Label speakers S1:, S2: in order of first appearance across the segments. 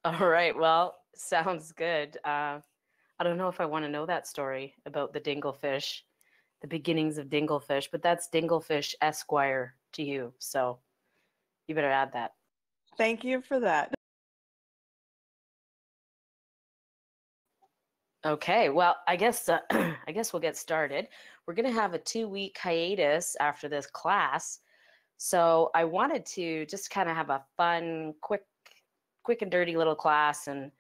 S1: All right. Well, sounds good. I don't know if I want to know that story about the Dinglefish, the beginnings of Dinglefish, but that's Dinglefish Esquire to you. So you better add that.
S2: Thank you for that.
S1: Okay, well, I guess I guess we'll get started. We're going to have a 2-week hiatus after this class. So I wanted to just kind of have a fun, quick and dirty little class, and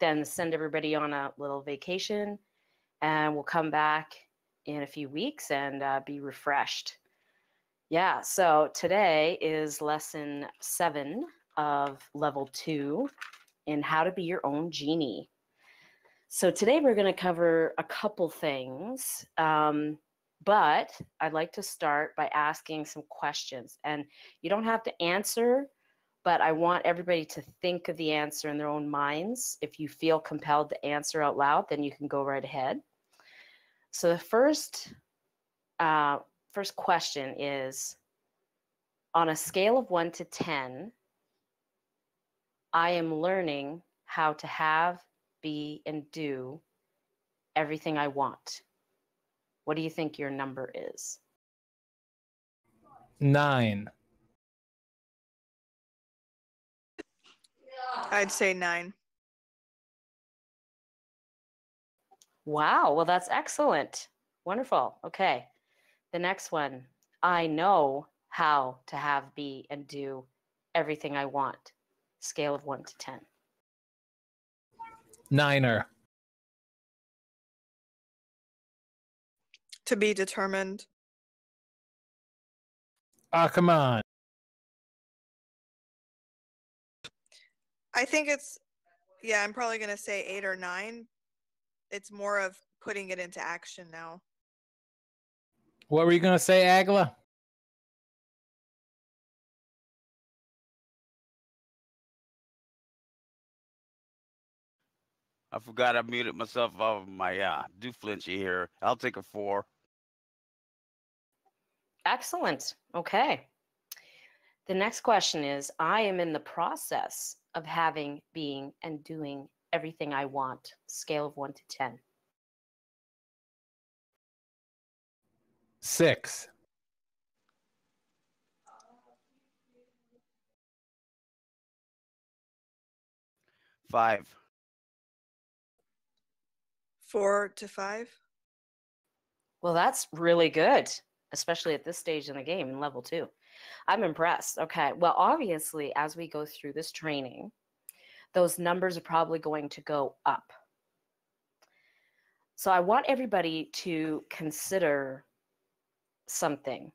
S1: then send everybody on a little vacation, and we'll come back in a few weeks and be refreshed. Yeah, so today is lesson 7 of level 2 in how to be your own genie. So today we're going to cover a couple things, but I'd like to start by asking some questions. And you don't have to answer, but I want everybody to think of the answer in their own minds. If you feel compelled to answer out loud, then you can go right ahead. So the first question is, on a scale of 1 to 10, I am learning how to have, be, and do everything I want. What do you think your number is?
S3: 9.
S2: I'd say 9.
S1: Wow, well, that's excellent. Wonderful. Okay. The next one. I know how to have, be, and do everything I want. Scale of 1 to 10.
S3: 9er.
S2: To be determined.
S3: Ah, come on.
S2: I think I'm probably going to say 8 or 9. It's more of putting it into action now.
S3: What were you going to say, Agla?
S4: I forgot I muted myself off my do flinchy here. I'll take a 4.
S1: Excellent. Okay. The next question is, I am in the process of having, being, and doing everything I want. Scale of 1 to 10.
S3: 6.
S4: 5.
S2: 4 to 5.
S1: Well, that's really good, especially at this stage in the game in level 2. I'm impressed. Okay. Well, obviously, as we go through this training, those numbers are probably going to go up. So I want everybody to consider something.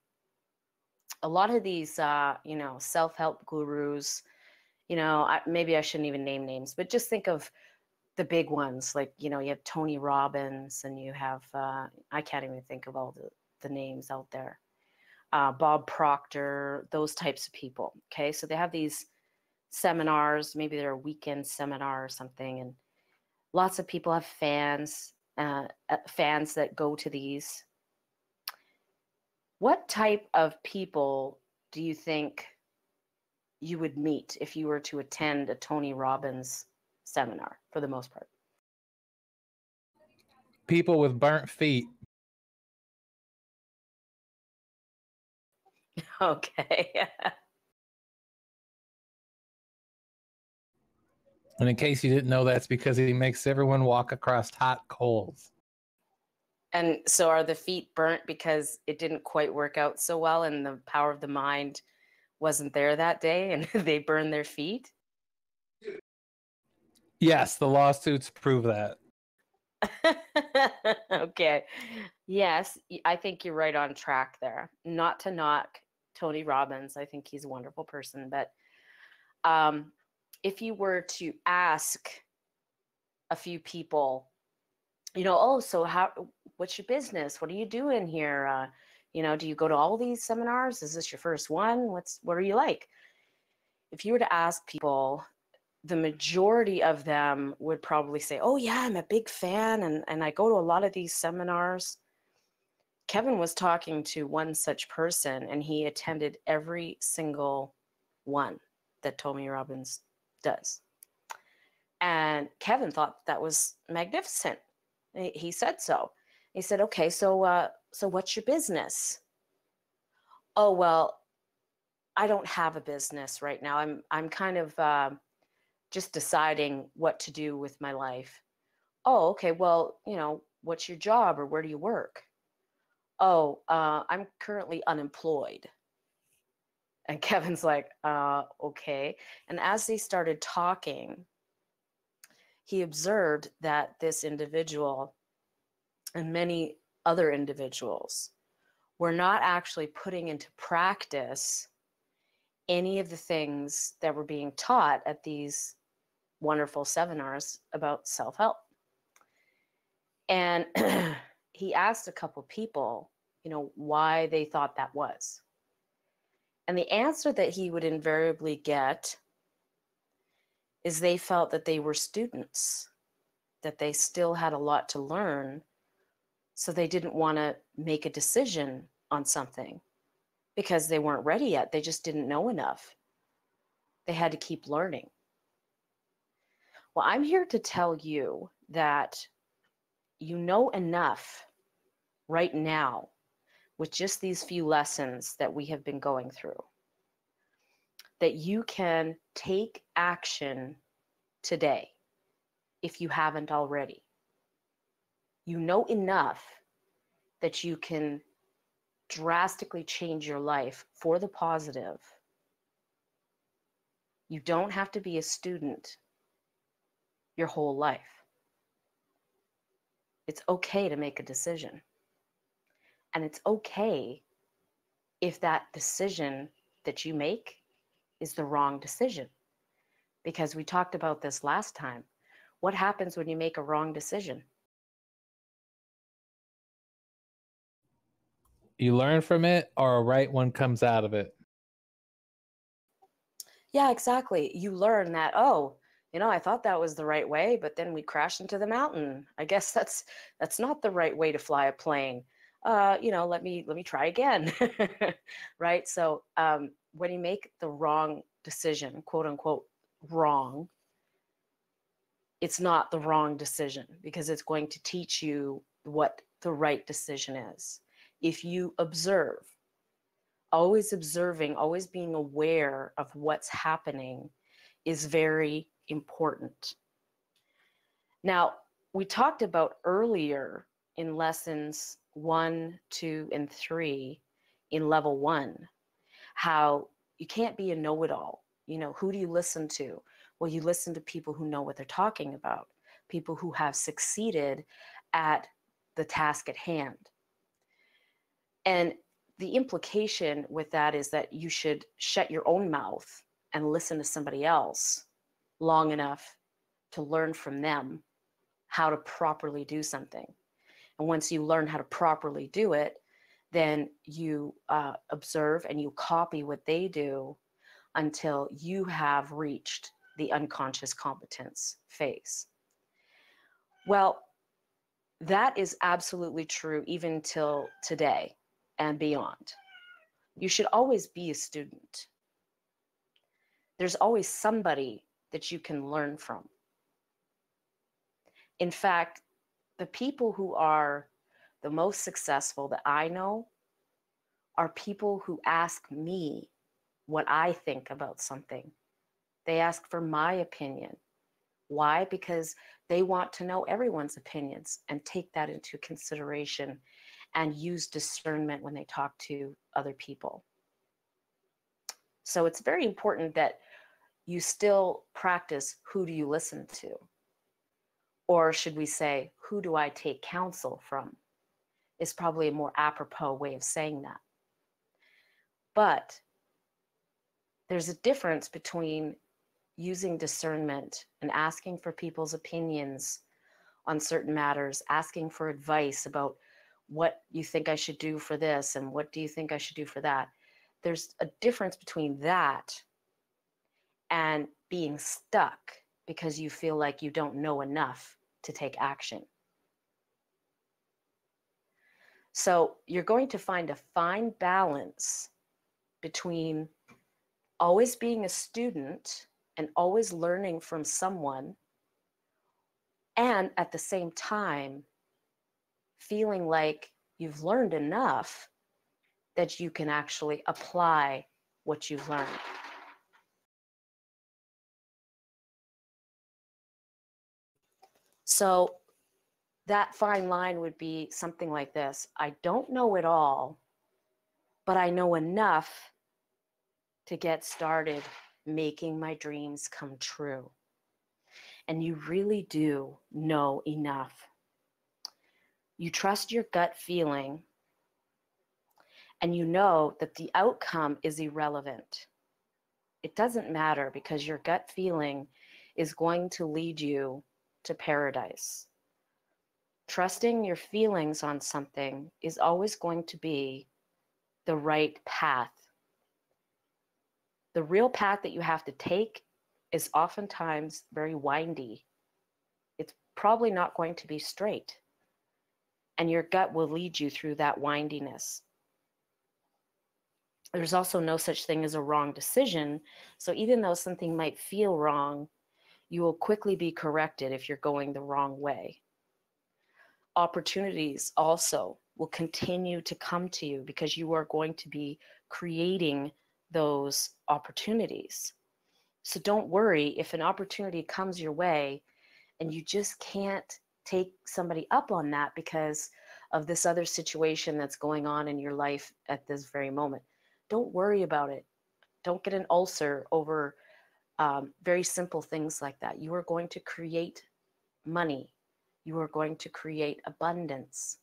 S1: A lot of these, self-help gurus, maybe I shouldn't even name names, but just think of the big ones. Like, you have Tony Robbins, and you have, I can't even think of all the names out there. Bob Proctor, those types of people. Okay, so they have these seminars, maybe they're a weekend seminar or something, and lots of people have fans that go to these. What type of people do you think you would meet if you were to attend a Tony Robbins seminar, for the most part?
S3: People with burnt feet.
S1: Okay.
S3: And in case you didn't know, that's because he makes everyone walk across hot coals.
S1: And so are the feet burnt because it didn't quite work out so well and the power of the mind wasn't there that day and they burned their feet?
S3: Yes, the lawsuits prove that.
S1: Okay. Yes, I think you're right on track there. Not to knock Tony Robbins. I think he's a wonderful person. But if you were to ask a few people, so what's your business? What are you doing here? Do you go to all these seminars? Is this your first one? What are you like? If you were to ask people, the majority of them would probably say, oh yeah, I'm a big fan and I go to a lot of these seminars. Kevin was talking to one such person and he attended every single one that Tony Robbins does. And Kevin thought that was magnificent. He said so. He said, okay, so what's your business? Oh, well, I don't have a business right now. I'm kind of just deciding what to do with my life. Oh, okay. Well, what's your job or where do you work? Oh, I'm currently unemployed. And Kevin's like, okay. And as they started talking, he observed that this individual and many other individuals were not actually putting into practice any of the things that were being taught at these wonderful seminars about self-help. And he asked a couple people, why they thought that was. And the answer that he would invariably get is they felt that they were students, that they still had a lot to learn, so they didn't want to make a decision on something because they weren't ready yet. They just didn't know enough. They had to keep learning. Well, I'm here to tell you that you know enough right now with just these few lessons that we have been going through, that you can take action today if you haven't already. You know enough that you can drastically change your life for the positive. You don't have to be a student your whole life. It's okay to make a decision. And it's okay if that decision that you make is the wrong decision. Because we talked about this last time. What happens when you make a wrong decision?
S3: You learn from it, or a right one comes out of it.
S1: Yeah, exactly. You learn that, I thought that was the right way, but then we crashed into the mountain. I guess that's not the right way to fly a plane. Let me try again. Right? So when you make the wrong decision, quote unquote, wrong, it's not the wrong decision because it's going to teach you what the right decision is. If you observe, always observing, always being aware of what's happening is very important. Now, we talked about earlier in lessons 1, 2, and 3 in level 1, how you can't be a know-it-all. Who do you listen to? Well, you listen to people who know what they're talking about, people who have succeeded at the task at hand. And the implication with that is that you should shut your own mouth and listen to somebody else long enough to learn from them how to properly do something. And once you learn how to properly do it, then you observe and you copy what they do until you have reached the unconscious competence phase. Well, that is absolutely true even till today and beyond. You should always be a student. There's always somebody that you can learn from. In fact, the people who are the most successful that I know are people who ask me what I think about something. They ask for my opinion. Why? Because they want to know everyone's opinions and take that into consideration and use discernment when they talk to other people. So it's very important that you still practice who do you listen to? Or should we say, who do I take counsel from? Is probably a more apropos way of saying that. But there's a difference between using discernment and asking for people's opinions on certain matters, asking for advice about what you think I should do for this and what do you think I should do for that. There's a difference between that and being stuck because you feel like you don't know enough to take action. So you're going to find a fine balance between always being a student and always learning from someone And at the same time, feeling like you've learned enough that you can actually apply what you've learned. So that fine line would be something like this. I don't know it all, but I know enough to get started making my dreams come true. And you really do know enough. You trust your gut feeling, and you know that the outcome is irrelevant. It doesn't matter because your gut feeling is going to lead you to paradise. Trusting your feelings on something is always going to be the right path. The real path that you have to take is oftentimes very windy. It's probably not going to be straight. And your gut will lead you through that windiness. There's also no such thing as a wrong decision. So even though something might feel wrong, you will quickly be corrected if you're going the wrong way. Opportunities also will continue to come to you because you are going to be creating those opportunities. So don't worry if an opportunity comes your way and you just can't take somebody up on that because of this other situation that's going on in your life at this very moment. Don't worry about it. Don't get an ulcer over very simple things like that. You are going to create money. You are going to create abundance.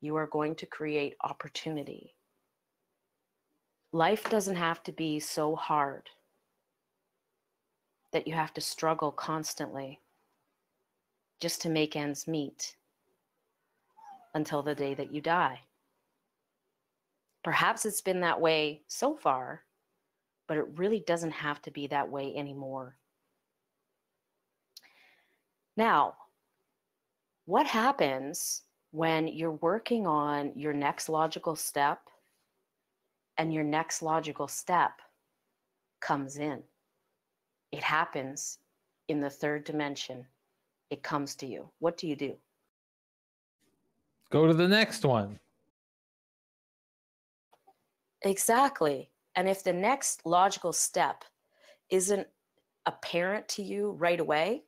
S1: You are going to create opportunity. Life doesn't have to be so hard that you have to struggle constantly just to make ends meet until the day that you die. Perhaps it's been that way so far, but it really doesn't have to be that way anymore. Now, what happens when you're working on your next logical step and your next logical step comes in? It happens in the third dimension. It comes to you. What do you do?
S3: Go to the next one.
S1: Exactly. And if the next logical step isn't apparent to you right away,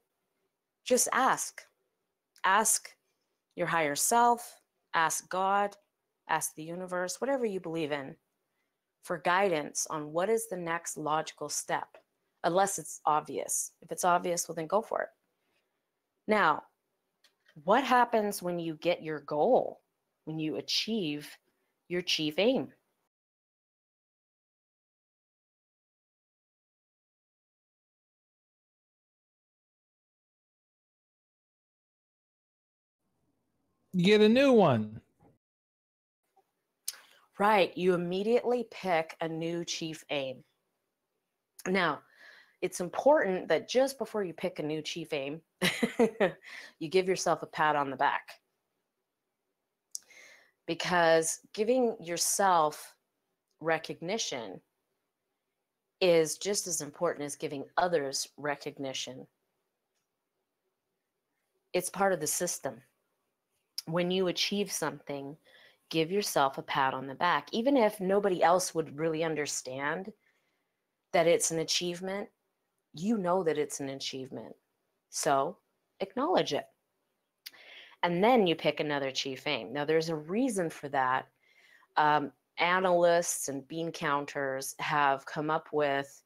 S1: just ask. Ask your higher self, ask God, ask the universe, whatever you believe in, for guidance on what is the next logical step, unless it's obvious. If it's obvious, well, then go for it. Now, what happens when you get your goal, when you achieve your chief aim?
S3: You get a new one.
S1: Right, you immediately pick a new chief aim. Now, it's important that just before you pick a new chief aim, you give yourself a pat on the back. Because giving yourself recognition is just as important as giving others recognition. It's part of the system. When you achieve something, give yourself a pat on the back. Even if nobody else would really understand that it's an achievement, you know that it's an achievement. So acknowledge it. And then you pick another chief aim. Now, there's a reason for that. Analysts and bean counters have come up with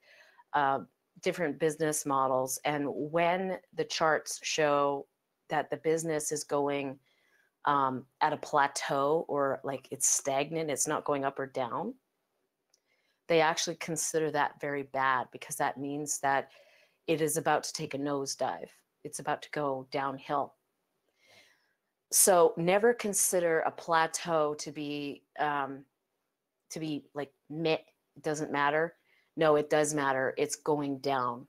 S1: different business models. And when the charts show that the business is going at a plateau or like it's stagnant, it's not going up or down, they actually consider that very bad because that means that it is about to take a nosedive. It's about to go downhill. So never consider a plateau to be like meh, it doesn't matter. No, it does matter. It's going down.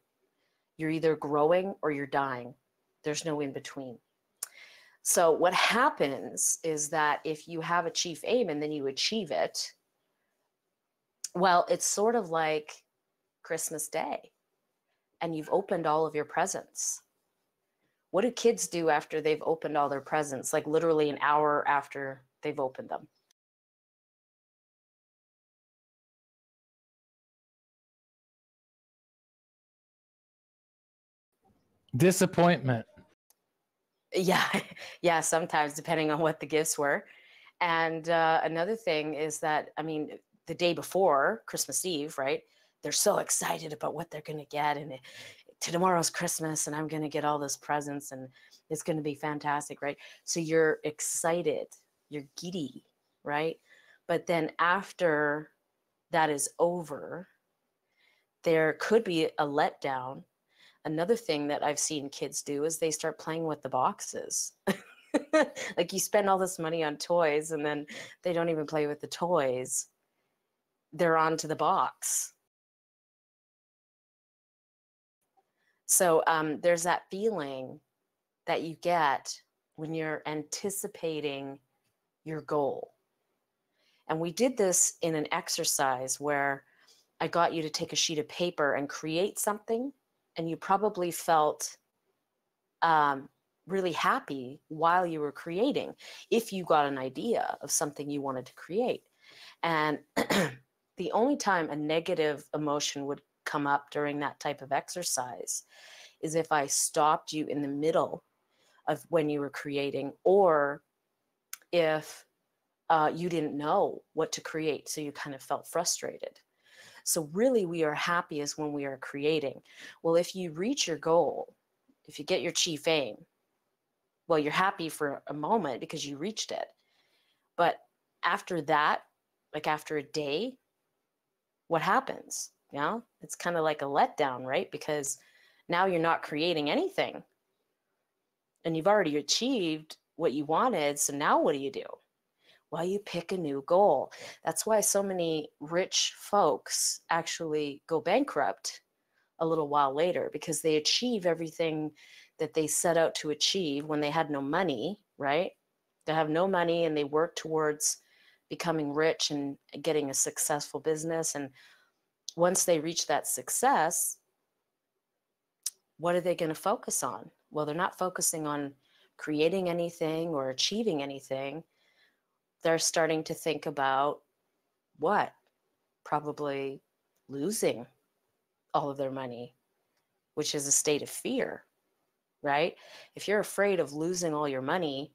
S1: You're either growing or you're dying. There's no in between. So what happens is that if you have a chief aim and then you achieve it, well, it's sort of like Christmas Day and you've opened all of your presents. What do kids do after they've opened all their presents? Like literally an hour after they've opened them.
S3: Disappointment.
S1: Yeah, yeah, sometimes depending on what the gifts were. And another thing is that, I mean, the day before Christmas Eve, right? They're so excited about what they're going to get. And tomorrow's Christmas and I'm going to get all those presents and it's going to be fantastic, right? So you're excited, you're giddy, right? But then after that is over, there could be a letdown. Another thing that I've seen kids do is they start playing with the boxes. Like you spend all this money on toys and then they don't even play with the toys. They're on to the box. So there's that feeling that you get when you're anticipating your goal. And we did this in an exercise where I got you to take a sheet of paper and create something, and you probably felt really happy while you were creating if you got an idea of something you wanted to create. And the only time a negative emotion would come up during that type of exercise is if I stopped you in the middle of when you were creating, or if you didn't know what to create, so you kind of felt frustrated. So really, we are happiest when we are creating. Well, if you reach your goal, if you get your chief aim, well, you're happy for a moment because you reached it. But after that, like after a day, what happens? You know, it's kind of like a letdown, right? Because now you're not creating anything and you've already achieved what you wanted. So now what do? Well, you pick a new goal. That's why so many rich folks actually go bankrupt a little while later, because they achieve everything that they set out to achieve when they had no money, right? They have no money and they work towards becoming rich and getting a successful business. And once they reach that success, what are they going to focus on? Well, they're not focusing on creating anything or achieving anything. They're starting to think about what? Probably losing all of their money, which is a state of fear, right? If you're afraid of losing all your money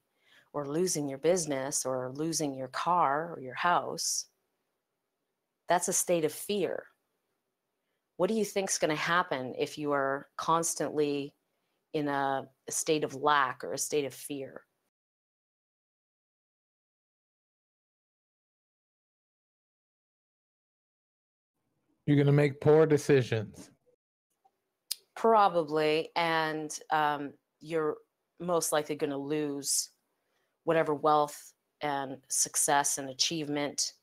S1: or losing your business or losing your car or your house, that's a state of fear. What do you think is going to happen if you are constantly in a state of lack or a state of fear?
S3: You're going to make poor decisions.
S1: Probably, and you're most likely going to lose whatever wealth and success and achievement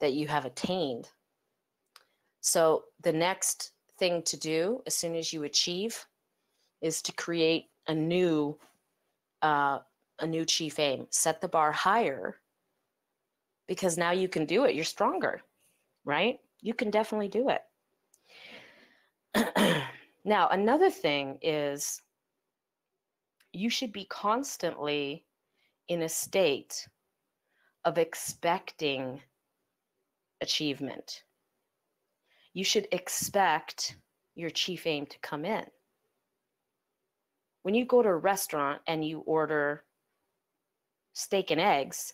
S1: that you have attained. So the next thing to do as soon as you achieve is to create a new chief aim. Set the bar higher, because now you can do it. You're stronger, right? You can definitely do it. Now, another thing is you should be constantly in a state of expecting achievement. You should expect your chief aim to come in. When you go to a restaurant and you order steak and eggs,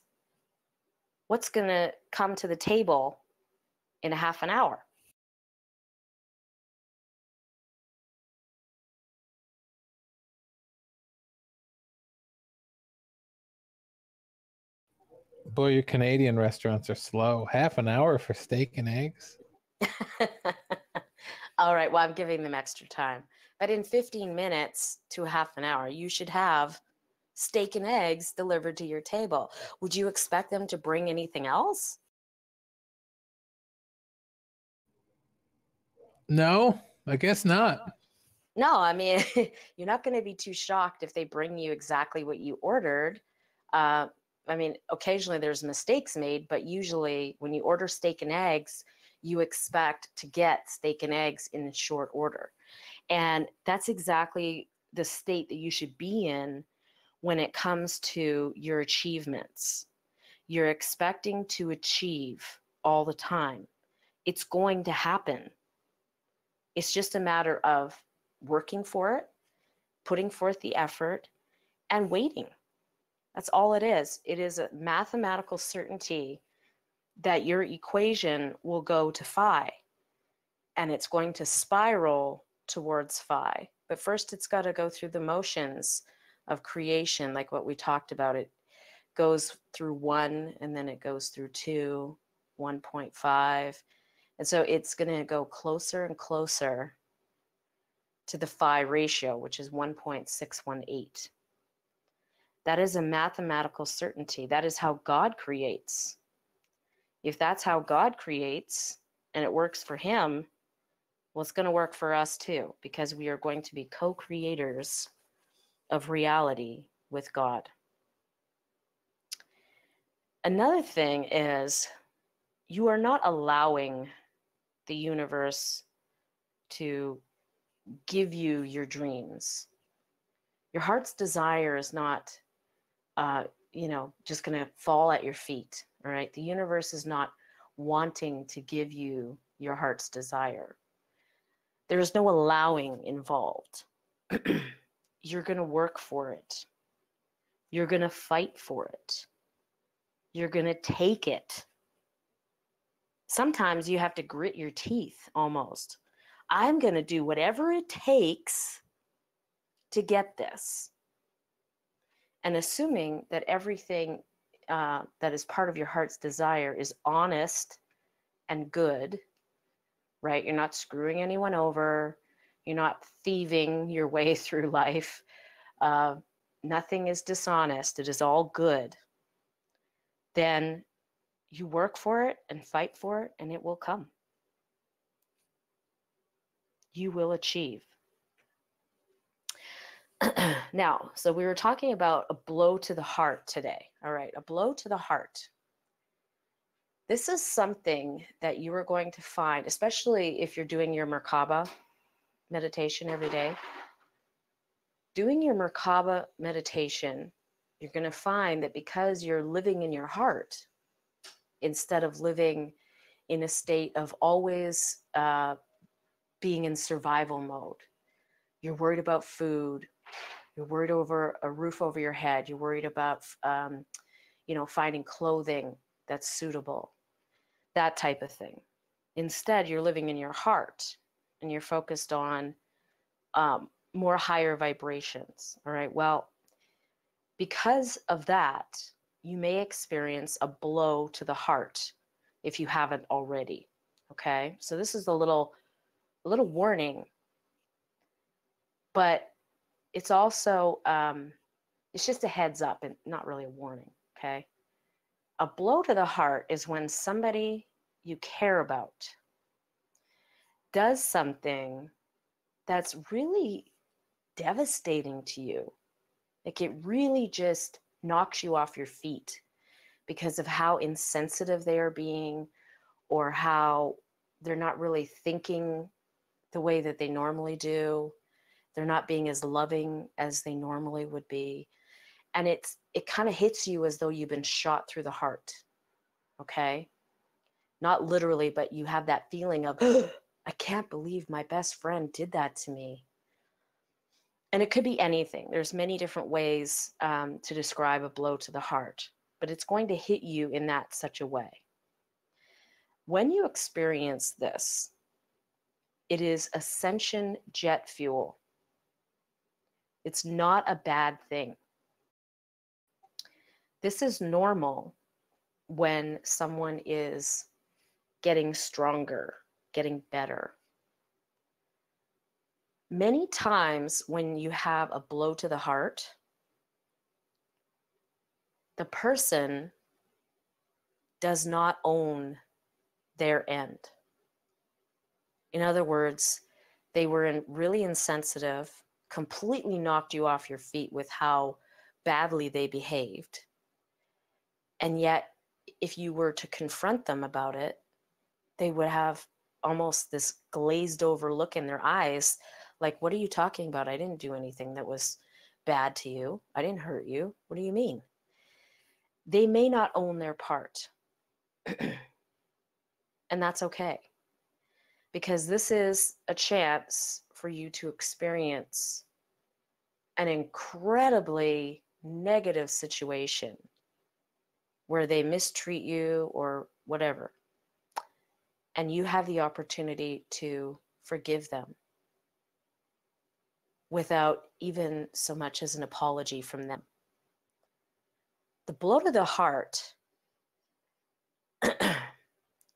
S1: what's going to come to the table in a half an hour?
S3: Boy, your Canadian restaurants are slow. Half an hour for steak and eggs?
S1: All right, well, I'm giving them extra time. But in 15 minutes to a half an hour, you should have steak and eggs delivered to your table. Would you expect them to bring anything else?
S3: No, I guess not.
S1: No, I mean, you're not going to be too shocked if they bring you exactly what you ordered. I mean, occasionally there's mistakes made, but usually when you order steak and eggs, you expect to get steak and eggs in short order. And that's exactly the state that you should be in when it comes to your achievements. You're expecting to achieve all the time. It's going to happen. It's just a matter of working for it, putting forth the effort, and waiting. That's all it is. It is a mathematical certainty that your equation will go to phi, and it's going to spiral towards phi. But first, it's got to go through the motions of creation, like what we talked about. It goes through 1, and then it goes through 2, 1.5. And so it's going to go closer and closer to the phi ratio, which is 1.618. That is a mathematical certainty. That is how God creates. If that's how God creates and it works for him, well, it's going to work for us too, because we are going to be co-creators of reality with God. Another thing is, you are not allowing the universe to give you your dreams. Your heart's desire is not, just going to fall at your feet. All right. The universe is not wanting to give you your heart's desire. There is no allowing involved. You're going to work for it. You're going to fight for it. You're going to take it. Sometimes you have to grit your teeth almost. I'm going to do whatever it takes to get this. And assuming that everything that is part of your heart's desire is honest and good, right? You're not screwing anyone over. You're not thieving your way through life. Nothing is dishonest. It is all good. Then you work for it and fight for it, and it will come. You will achieve. Now, so we were talking about a blow to the heart today. All right, a blow to the heart. This is something that you are going to find, especially if you're doing your Merkaba meditation every day. Doing your Merkaba meditation, you're going to find that because you're living in your heart, instead of living in a state of always being in survival mode, you're worried about food, you're worried over a roof over your head, you're worried about finding clothing that's suitable, that type of thing. Instead, you're living in your heart and you're focused on more higher vibrations. All right. Well, because of that, you may experience a blow to the heart if you haven't already. Okay. So this is a little warning, but it's also, it's just a heads up and not really a warning. Okay. A blow to the heart is when somebody you care about does something that's really devastating to you. Like, it really just knocks you off your feet because of how insensitive they are being, or how they're not really thinking the way that they normally do. They're not being as loving as they normally would be. And it kind of hits you as though you've been shot through the heart. Okay? Not literally, but you have that feeling of, I can't believe my best friend did that to me. And it could be anything. There's many different ways to describe a blow to the heart, but it's going to hit you in that such a way. When you experience this, it is ascension jet fuel. It's not a bad thing. This is normal when someone is getting stronger, getting better. Many times when you have a blow to the heart, the person does not own their end. In other words, they were really insensitive, completely knocked you off your feet with how badly they behaved. And yet, if you were to confront them about it, they would have almost this glazed over look in their eyes, Like, what are you talking about? I didn't do anything that was bad to you. I didn't hurt you. What do you mean? They may not own their part. And that's okay. Because this is a chance for you to experience an incredibly negative situation where they mistreat you or whatever. And you have the opportunity to forgive them without even so much as an apology from them. The blow to the heart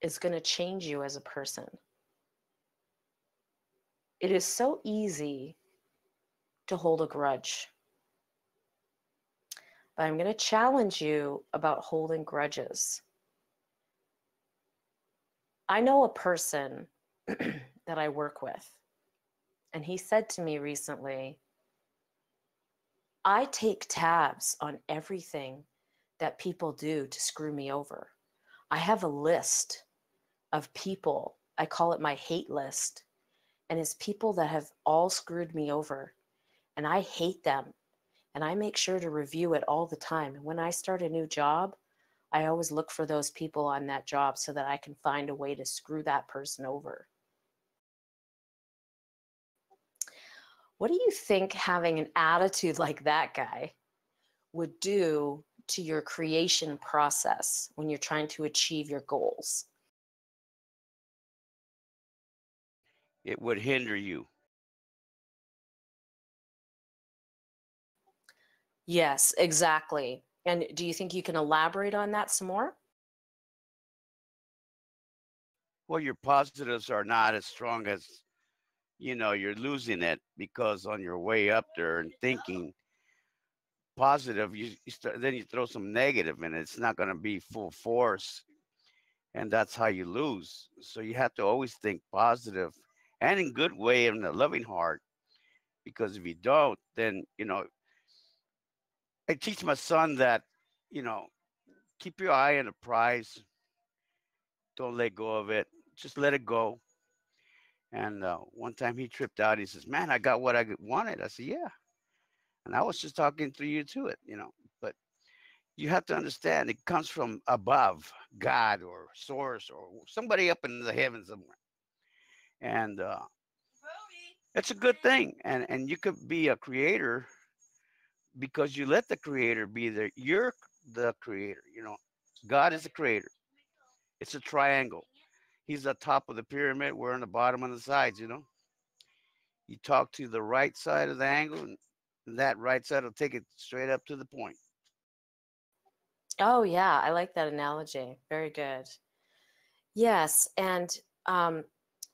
S1: is going to change you as a person. It is so easy to hold a grudge. But I'm going to challenge you about holding grudges. I know a person that I work with, and he said to me recently, I take tabs on everything that people do to screw me over. I have a list of people, I call it my hate list, and it's people that have all screwed me over, and I hate them, and I make sure to review it all the time. And when I start a new job, I always look for those people on that job so that I can find a way to screw that person over. What do you think having an attitude like that guy would do to your creation process when you're trying to achieve your goals?
S4: It would hinder you.
S1: Yes, exactly. And do you think you can elaborate on that some more?
S4: Well, your positives are not as strong as, you're losing it, because on your way up there and thinking positive, then you throw some negative in it. It's not going to be full force, and that's how you lose. So you have to always think positive and in good way and a loving heart, because if you don't, then I teach my son that, you know keep your eye on the prize. Don't let go of it. Just let it go. And one time he tripped out. He says, "Man, I got what I wanted." I said, "Yeah." And I was just talking through you to it. But you have to understand it comes from above, God or source or somebody up in the heavens somewhere. And it's a good thing. And you could be a creator because you let the creator be there. You're the creator. God is the creator. It's a triangle. He's the top of the pyramid. We're on the bottom on the sides. You talk to the right side of the angle, and that right side will take it straight up to the point.
S1: Oh, yeah, I like that analogy. Very good. Yes, and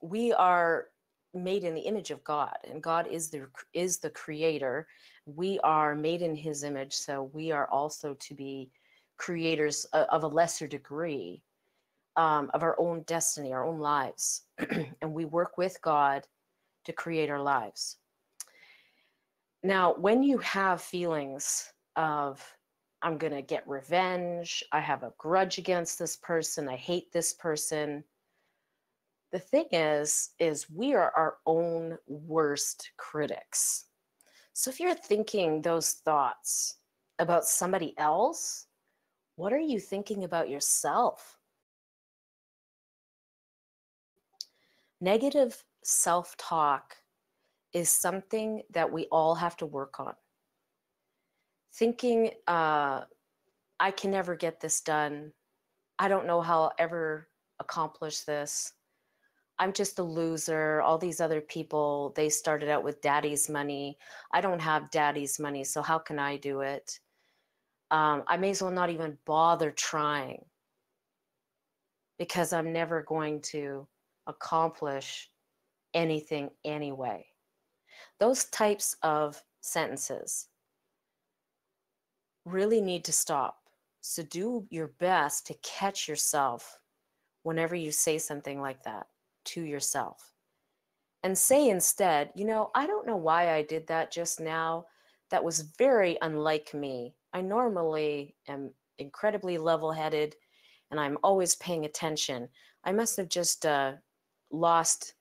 S1: we are made in the image of God, and God is the creator. We are made in his image, so we are also to be creators of a lesser degree of our own destiny, our own lives. And we work with God to create our lives. Now, when you have feelings of, I'm going to get revenge, I have a grudge against this person, I hate this person, the thing is we are our own worst critics. So if you're thinking those thoughts about somebody else, what are you thinking about yourself? Negative self-talk is something that we all have to work on. Thinking, I can never get this done. I don't know how I'll ever accomplish this. I'm just a loser. All these other people, they started out with daddy's money. I don't have daddy's money, so how can I do it? I may as well not even bother trying because I'm never going to accomplish anything anyway. Those types of sentences really need to stop. So do your best to catch yourself whenever you say something like that to yourself. And say instead, I don't know why I did that just now. That was very unlike me. I normally am incredibly level-headed and I'm always paying attention. I must have just lost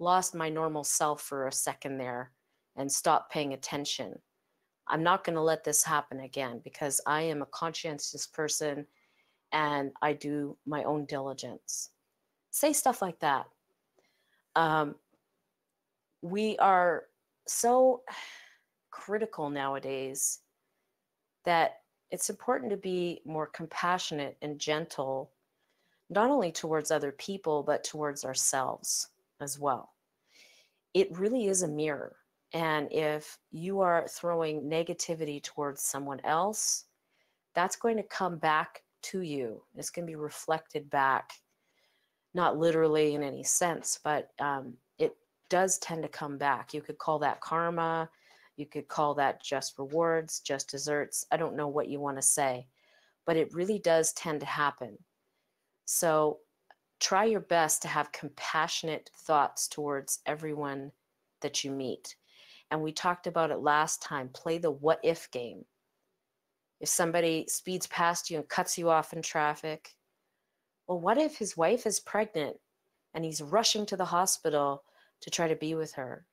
S1: lost my normal self for a second there and stopped paying attention. I'm not going to let this happen again because I am a conscientious person and I do my own diligence. Say stuff like that. We are so critical nowadays that it's important to be more compassionate and gentle, not only towards other people, but towards ourselves as well. It really is a mirror. And if you are throwing negativity towards someone else, that's going to come back to you. It's going to be reflected back, not literally in any sense, but it does tend to come back. You could call that karma. You could call that just rewards, just desserts. I don't know what you want to say, but it really does tend to happen. So try your best to have compassionate thoughts towards everyone that you meet. And we talked about it last time. Play the what if game. If somebody speeds past you and cuts you off in traffic, well, what if his wife is pregnant and he's rushing to the hospital to try to be with her?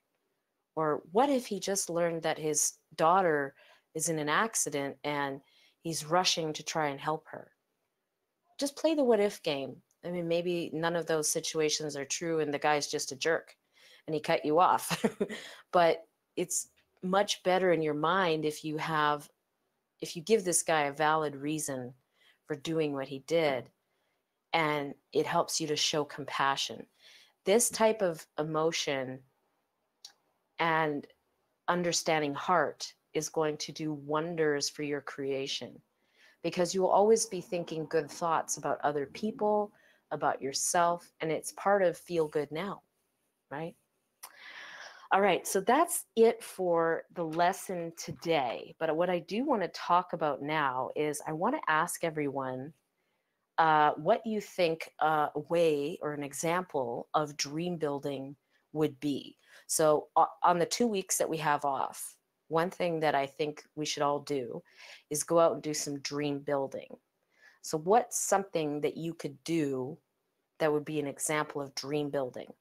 S1: Or what if he just learned that his daughter is in an accident and he's rushing to try and help her? Just play the what if game. I mean, maybe none of those situations are true and the guy's just a jerk and he cut you off. But it's much better in your mind if you give this guy a valid reason for doing what he did, and it helps you to show compassion. This type of emotion and understanding heart is going to do wonders for your creation, because you will always be thinking good thoughts about other people, about yourself, and it's part of Feel Good Now, right? All right, so that's it for the lesson today. But what I do want to talk about now is I want to ask everyone what you think a way or an example of dream building would be. So on the 2 weeks that we have off, one thing that I think we should all do is go out and do some dream building. So what's something that you could do that would be an example of dream building?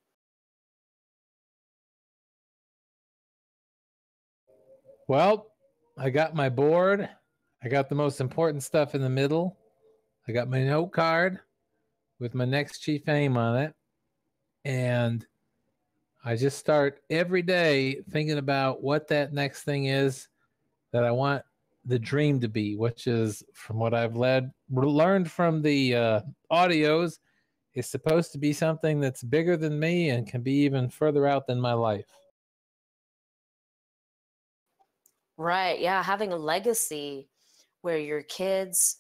S3: Well, I got my board. I got the most important stuff in the middle. I got my note card with my next chief aim on it. And I just start every day thinking about what that next thing is that I want the dream to be, which is, from what I've learned from the audios, is supposed to be something that's bigger than me and can be even further out than my life.
S1: Right. Yeah. Having a legacy where your kids,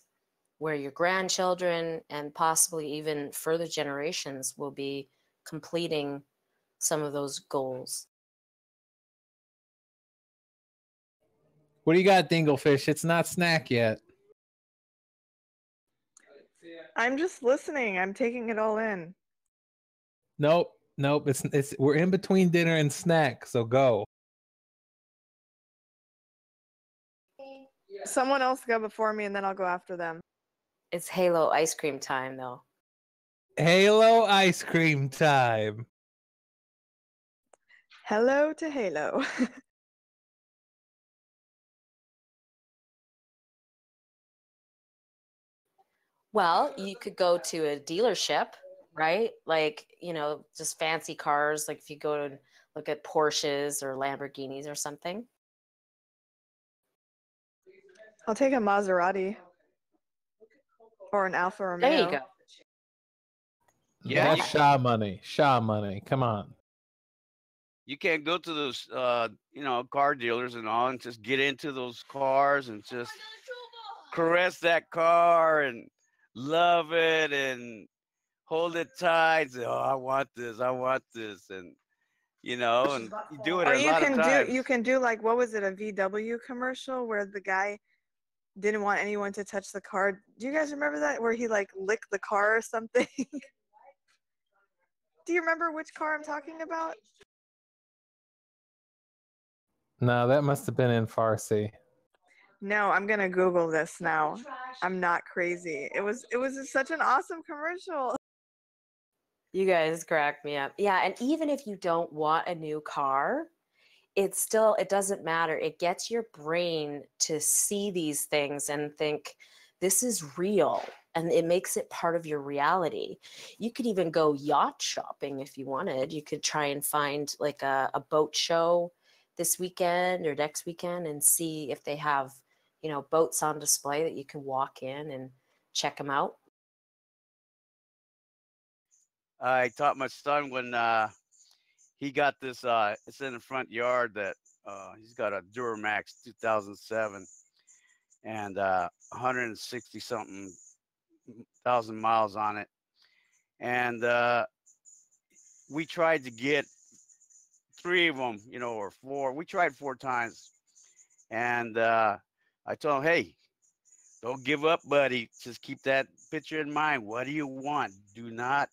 S1: where your grandchildren, and possibly even further generations will be completing some of those goals.
S3: What do you got, Dinglefish? It's not snack yet.
S2: I'm just listening. I'm taking it all in.
S3: Nope. It's we're in between dinner and snack, so go.
S2: Someone else go before me and then I'll go after them.
S1: It's Halo ice cream time, though.
S3: Halo ice cream time.
S2: Hello to Halo.
S1: Well, you could go to a dealership, right? Like, just fancy cars. Like if you go to look at Porsches or Lamborghinis or something.
S2: I'll take a Maserati or an Alfa Romeo.
S1: There you go.
S4: Yeah,
S3: That's Shaw money. Shaw money. Come on.
S4: You can't go to those, car dealers and all and just get into those cars and just caress that car and love it and hold it tight. Say, oh, I want this. And, and you do it
S2: Or
S4: a lot of times.
S2: you can do like, what was it, a VW commercial where the guy didn't want anyone to touch the car. Do you guys remember that, where he like licked the car or something? Do you remember which car I'm talking about?
S3: No, that must have been in Farsi.
S2: No, I'm gonna Google this now. I'm not crazy. It was such an awesome commercial.
S1: You guys crack me up. Yeah, and even if you don't want a new car, it doesn't matter. It gets your brain to see these things and think this is real, and it makes it part of your reality. You could even go yacht shopping if you wanted. You could try and find like a boat show this weekend or next weekend and see if they have, boats on display that you can walk in and check them out.
S4: I taught my son when he got this. It's in the front yard that he's got a Duramax 2007 and 160 something thousand miles on it. And we tried to get three of them, or four. We tried four times. And I told him, hey, don't give up, buddy. Just keep that picture in mind. What do you want? Do not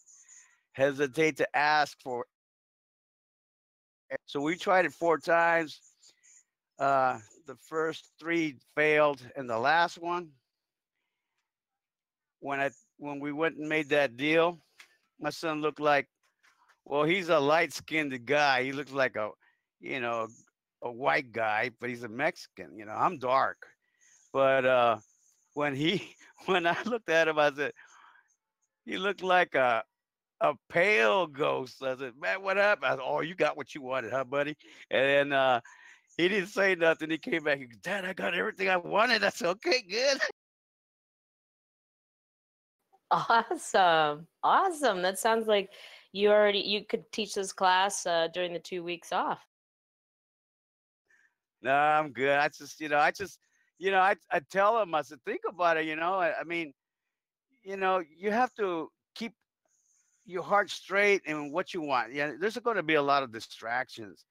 S4: hesitate to ask for. So we tried it four times. The first three failed, and the last one, when we went and made that deal, my son looked like, well, he's a light-skinned guy. He looks like you know, a white guy, but he's a Mexican. I'm dark. But when he, when I looked at him, I said, he looked like a pale ghost. I said, man, what up? I said, oh, you got what you wanted, huh, buddy? And then he didn't say nothing. He came back. He goes, Dad, I got everything I wanted. I said, okay, good.
S1: Awesome. Awesome. That sounds like you could teach this class during the 2 weeks off.
S4: No, I'm good. I tell him, I said, think about it. I mean, you have to keep your heart straight and what you want. Yeah, there's going to be a lot of distractions.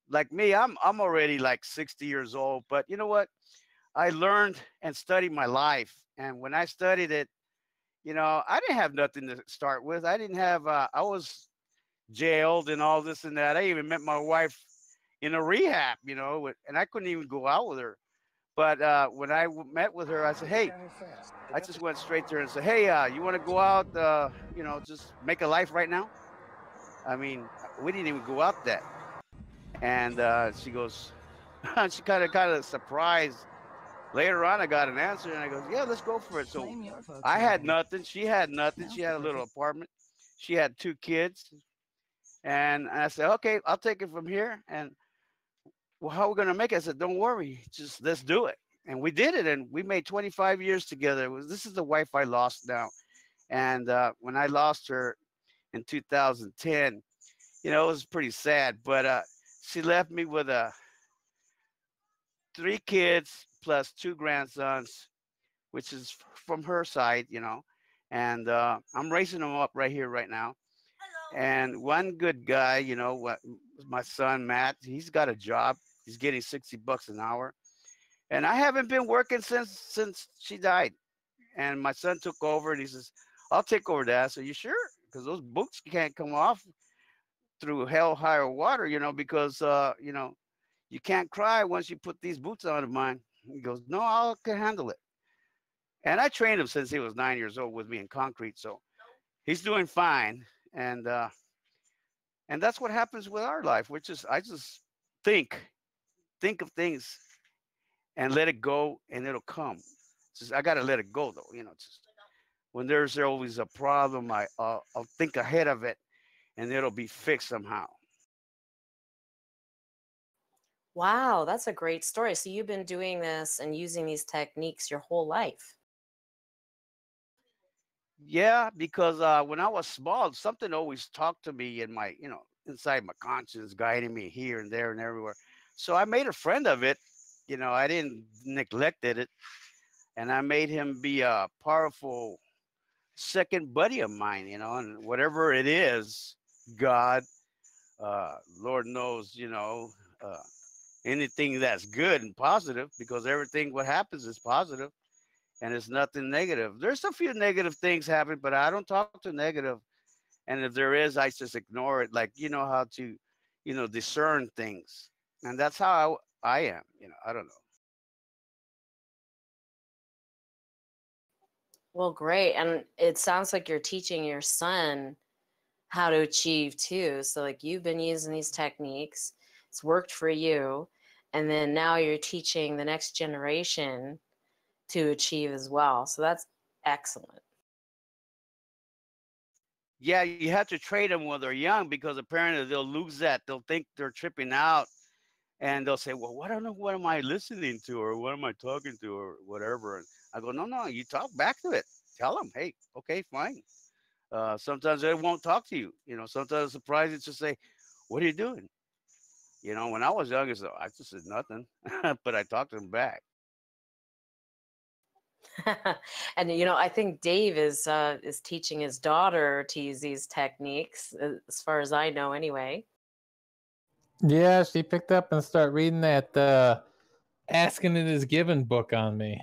S4: Like me, I'm already like 60 years old, but you know what? I learned and studied my life, and when I studied it, I didn't have nothing to start with. I didn't have. I was jailed and all this and that. I even met my wife in a rehab, and I couldn't even go out with her. But when I met with her, I said, "Hey," I just went straight to her and said, "Hey, you want to go out? Just make a life right now." I mean, we didn't even go out that. And she goes, she kind of surprised. Later on, I got an answer, and I goes, "Yeah, let's go for it." So I had nothing. She had nothing. She had a little apartment. She had two kids, and I said, "Okay, I'll take it from here." And well, how are we gonna make it? I said, "Don't worry, just let's do it." And we did it, and we made 25 years together. This is the wife I lost now, and when I lost her in 2010, it was pretty sad. But she left me with three kids plus two grandsons, which is from her side, and I'm raising them up right here, right now. And one good guy, what my son Matt, he's got a job. He's getting $60 an hour, and I haven't been working since she died. And my son took over, and he says, "I'll take over, Dad." So you sure? Because those boots can't come off through hell, higher water, because you can't cry once you put these boots on of mine. He goes, "No, I can handle it." And I trained him since he was 9 years old with me in concrete, so he's doing fine. And that's what happens with our life. I just think think of things and let it go, and it'll come. Just I gotta let it go though. Just when there's always a problem, I'll think ahead of it, and it'll be fixed somehow.
S1: Wow, that's a great story. So you've been doing this and using these techniques your whole life.
S4: Yeah, because when I was small, something always talked to me in my, inside my conscience, guiding me here and there and everywhere. So I made a friend of it. I didn't neglected it, and I made him be a powerful second buddy of mine. And whatever it is, God, Lord knows, uh, anything that's good and positive, because everything what happens is positive and it's nothing negative. There's a few negative things happen, but I don't talk to negative. And if there is, I just ignore it. Like, how to, discern things. And that's how I am, I don't know.
S1: Well, great. And it sounds like you're teaching your son how to achieve too. So like you've been using these techniques, it's worked for you, and then now you're teaching the next generation to achieve as well. So that's excellent.
S4: Yeah, you have to trade them when they're young because apparently they'll lose that. They'll think they're tripping out and they'll say, well, I don't know, what am I listening to or what am I talking to or whatever. And I go, no, you talk back to it. Tell them, hey, okay, fine. Sometimes they won't talk to you. Sometimes it's surprising to say, what are you doing? When I was young, I just said nothing, but I talked to them back.
S1: And I think Dave is teaching his daughter to use these techniques, as far as I know, anyway.
S3: Yeah, she picked up and started reading that Asking It Is Given book on me.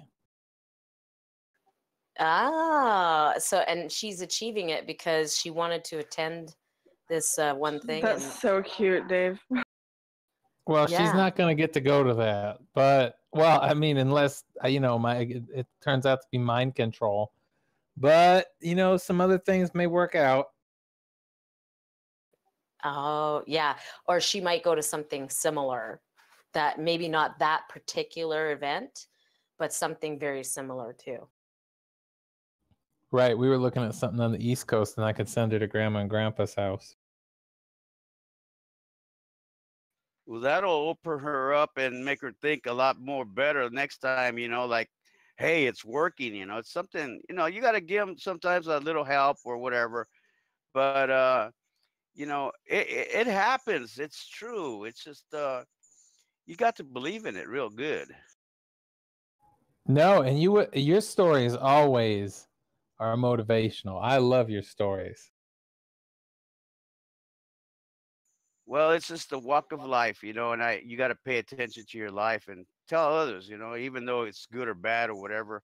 S1: So and she's achieving it because she wanted to attend this one thing.
S2: That's so cute, Dave.
S3: Well,
S1: Yeah.
S3: she's not going to get to go to that, but I mean, unless it turns out to be mind control. But some other things may work out.
S1: Oh, yeah. Or she might go to something similar, that maybe not that particular event, but something very similar too.
S3: Right. We were looking at something on the East Coast, and I could send her to Grandma and Grandpa's house.
S4: Well, that'll open her up and make her think a lot more better next time, like, hey, it's working, it's something, you got to give them sometimes a little help or whatever. But, it happens. It's true. It's just, you got to believe in it real good.
S3: No, and your stories always are motivational. I love your stories.
S4: Well, it's just the walk of life, and you got to pay attention to your life and tell others, even though it's good or bad or whatever,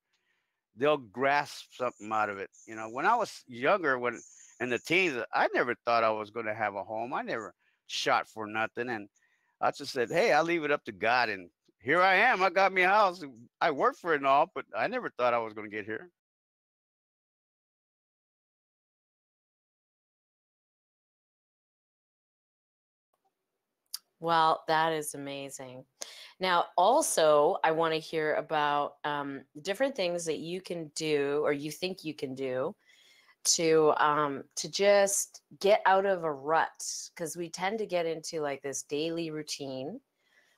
S4: they'll grasp something out of it. When I was younger, when in the teens, I never thought I was going to have a home. I never shot for nothing. And I just said, hey, I'll leave it up to God. And here I am. I got me a house. I worked for it and all, but I never thought I was going to get here.
S1: Well, that is amazing. Now, also, I want to hear about different things that you can do or you think you can do to just get out of a rut, because we tend to get into like this daily routine,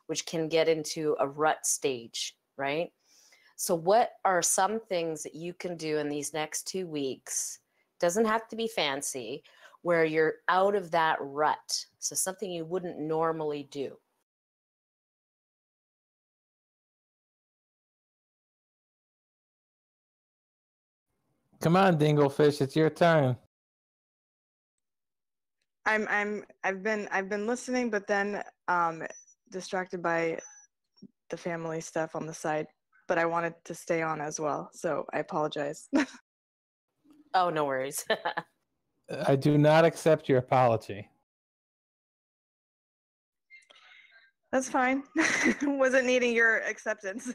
S1: which can get into a rut stage, right? So, what are some things that you can do in these next 2 weeks? Doesn't have to be fancy, where you're out of that rut. So, something you wouldn't normally do.
S3: Come on, Dinglefish, it's your turn.
S2: I've been listening, but then distracted by the family stuff on the side. But I wanted to stay on as well, so I apologize.
S1: Oh, no worries.
S3: I do not accept your apology.
S2: That's fine. Wasn't needing your acceptance.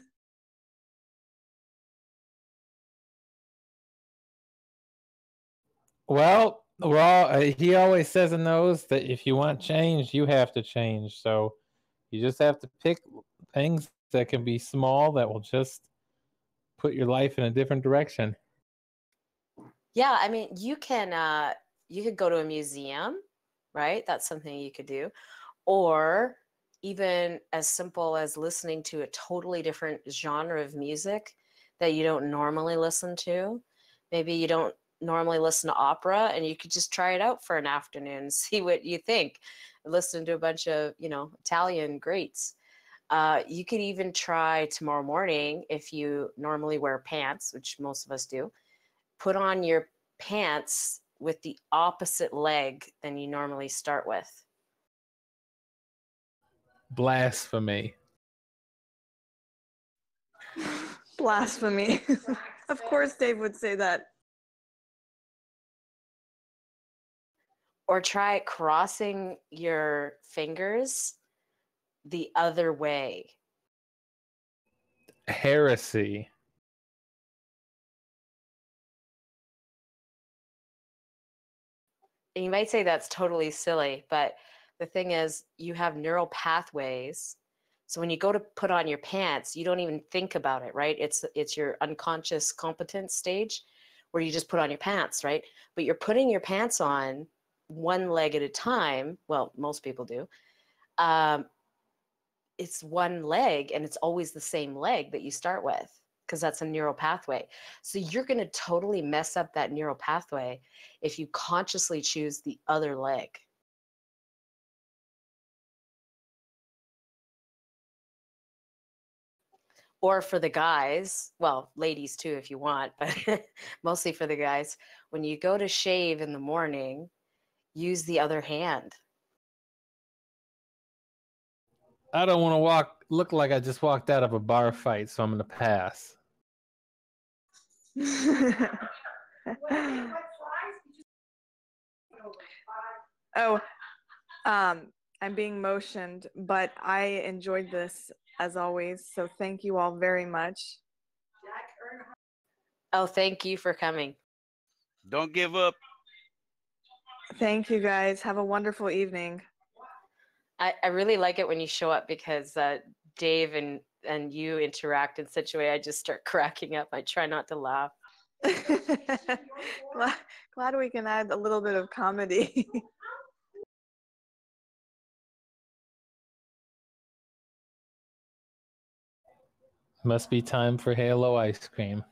S3: Well, he always says in those that if you want change, you have to change. So you just have to pick things that can be small that will just put your life in a different direction.
S1: Yeah, I mean, you could go to a museum, right? That's something you could do. Or even as simple as listening to a totally different genre of music that you don't normally listen to. Maybe you don't normally listen to opera, and you could just try it out for an afternoon and see what you think. Listen to a bunch of, Italian greats. You could even try tomorrow morning, if you normally wear pants, which most of us do, put on your pants with the opposite leg than you normally start with.
S3: Blasphemy.
S2: Blasphemy. Of course Dave would say that.
S1: Or try crossing your fingers the other way.
S3: Heresy.
S1: And you might say that's totally silly, but the thing is, you have neural pathways. So when you go to put on your pants, you don't even think about it, right? It's your unconscious competence stage where you just put on your pants, right? But you're putting your pants on one leg at a time. Well, most people do. It's one leg, and it's always the same leg that you start with because that's a neural pathway. So you're going to totally mess up that neural pathway if you consciously choose the other leg. Or for the guys, well, ladies too, if you want, but mostly for the guys, when you go to shave in the morning, use the other hand.
S3: I don't want to look like I just walked out of a bar fight, so I'm going to pass.
S2: Oh, I'm being motioned, but I enjoyed this as always. So thank you all very much.
S1: Oh, thank you for coming.
S4: Don't give up.
S2: Thank you guys. Have a wonderful evening.
S1: I really like it when you show up because Dave and you interact in such a way I just start cracking up. I try not to laugh.
S2: Glad we can add a little bit of comedy.
S3: Must be time for Halo ice cream.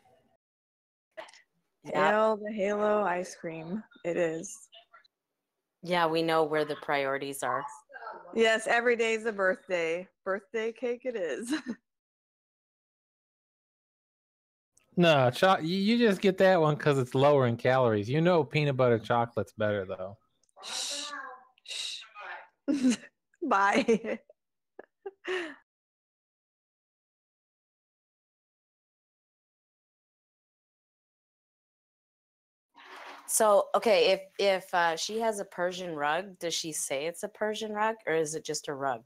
S2: Hail the Halo ice cream. It is.
S1: Yeah, we know where the priorities are.
S2: Yes, every day is a birthday. Birthday cake it is.
S3: No, you just get that one because it's lower in calories. You know peanut butter chocolate's better, though.
S2: Shh. Shh. Bye.
S1: So, okay, if she has a Persian rug, does she say it's a Persian rug or is it just a rug?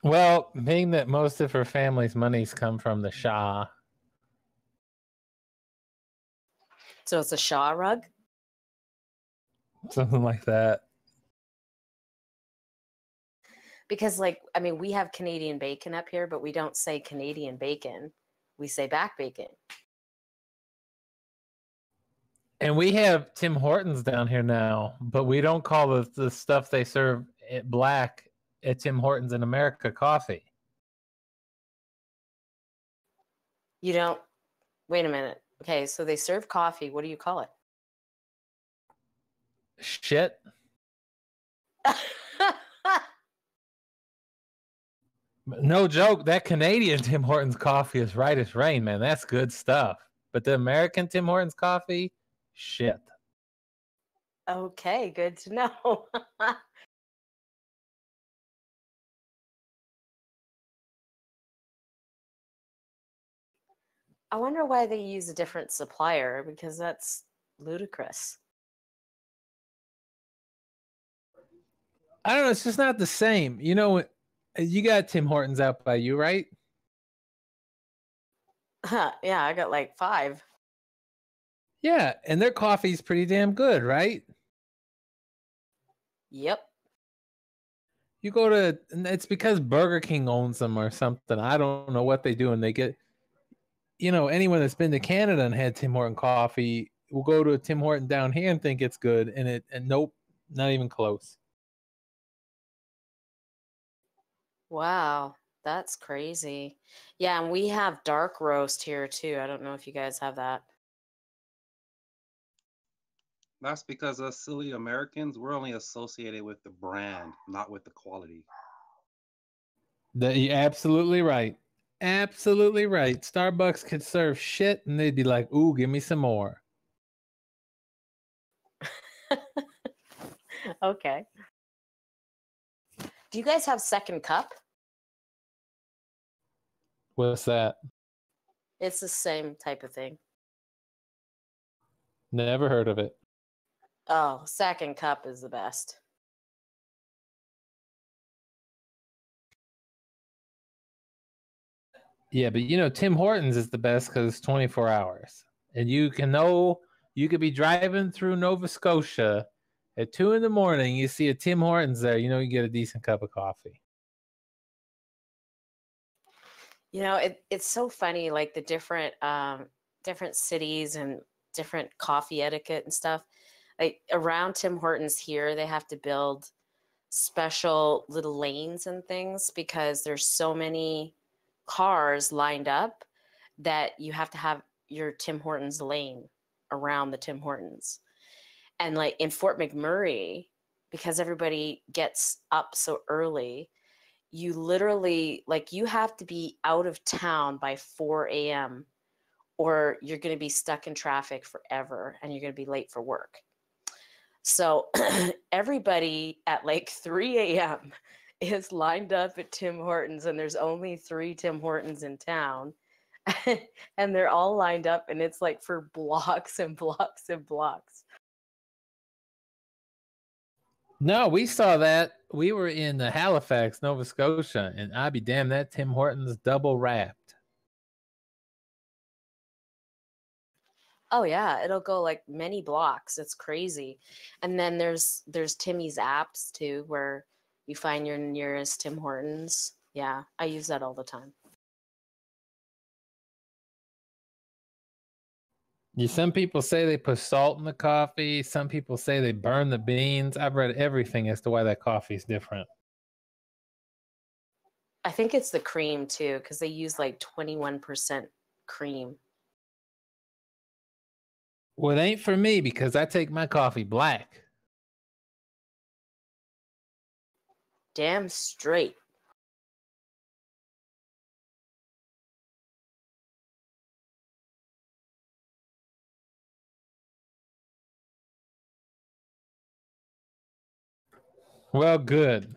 S3: Well, being that most of her family's monies come from the Shah.
S1: So it's a Shah rug?
S3: Something like that.
S1: Because, like, I mean, we have Canadian bacon up here, but we don't say Canadian bacon. We say back bacon.
S3: And we have Tim Hortons down here now, but we don't call the stuff they serve at black at Tim Hortons in America coffee.
S1: You don't, wait a minute. Okay, so they serve coffee. What do you call it?
S3: Shit. No joke, that Canadian Tim Hortons coffee is right as rain, man. That's good stuff. But the American Tim Hortons coffee, shit.
S1: Okay, good to know. I wonder why they use a different supplier because that's ludicrous.
S3: I don't know, it's just not the same. You know, you got Tim Hortons out by you, right?
S1: Yeah, I got like 5.
S3: Yeah, and their coffee's pretty damn good, right?
S1: Yep.
S3: You go to, it's because Burger King owns them or something. I don't know what they do, and they get, you know, anyone that's been to Canada and had Tim Horton coffee will go to a Tim Horton down here and think it's good, and nope, not even close.
S1: Wow, that's crazy. Yeah, and we have dark roast here too. I don't know if you guys have that.
S5: That's because us silly Americans, we're only associated with the brand, not with the quality.
S3: You're absolutely right. Absolutely right. Starbucks could serve shit and they'd be like, ooh, give me some more.
S1: Okay. Do you guys have Second Cup?
S3: What's that?
S1: It's the same type of thing.
S3: Never heard of it.
S1: Oh, Second Cup is the best.
S3: Yeah, but you know, Tim Hortons is the best because it's 24 hours. And you can know You could be driving through Nova Scotia at 2 a.m. You see a Tim Hortons there. You know you get a decent cup of coffee.
S1: You know, it's so funny, like the different cities and different coffee etiquette and stuff. Like around Tim Hortons here, they have to build special little lanes and things because there's so many cars lined up that you have to have your Tim Hortons lane around the Tim Hortons. And like in Fort McMurray, because everybody gets up so early, you literally, like, you have to be out of town by 4 a.m. or you're going to be stuck in traffic forever and you're going to be late for work. So everybody at like 3 a.m. is lined up at Tim Hortons, and there's only 3 Tim Hortons in town. And they're all lined up, and it's like for blocks and blocks and blocks.
S3: No, we saw that. We were in Halifax, Nova Scotia, and I'd be damned, that Tim Hortons double wrapped.
S1: Oh yeah, it'll go like many blocks. It's crazy. And then there's Timmy's apps too, where you find your nearest Tim Hortons. Yeah, I use that all the time.
S3: Some people say they put salt in the coffee. Some people say they burn the beans. I've read everything as to why that coffee is different.
S1: I think it's the cream too, because they use like 21% cream.
S3: Well, it ain't for me because I take my coffee black.
S1: Damn straight.
S3: Well, good.